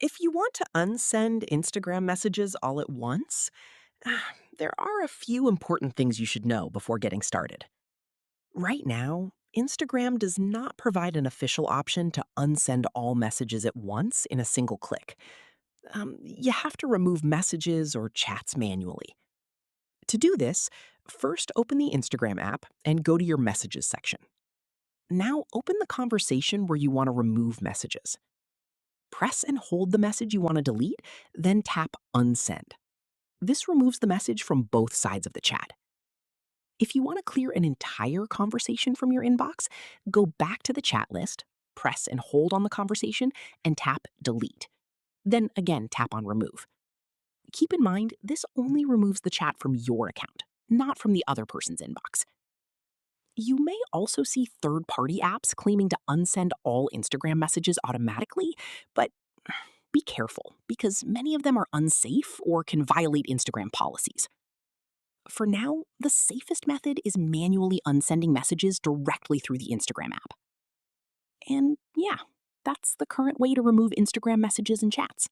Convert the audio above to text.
If you want to unsend Instagram messages all at once, there are a few important things you should know before getting started. Right now, Instagram does not provide an official option to unsend all messages at once in a single click. You have to remove messages or chats manually. To do this, first open the Instagram app and go to your messages section. Now open the conversation where you want to remove messages. Press and hold the message you want to delete, then tap Unsend. This removes the message from both sides of the chat. If you want to clear an entire conversation from your inbox, go back to the chat list, press and hold on the conversation, and tap Delete. Then again, tap on Remove. Keep in mind, this only removes the chat from your account, not from the other person's inbox. You may also see third party apps claiming to unsend all Instagram messages automatically, but be careful because many of them are unsafe or can violate Instagram policies. For now, the safest method is manually unsending messages directly through the Instagram app. And yeah, that's the current way to remove Instagram messages and chats.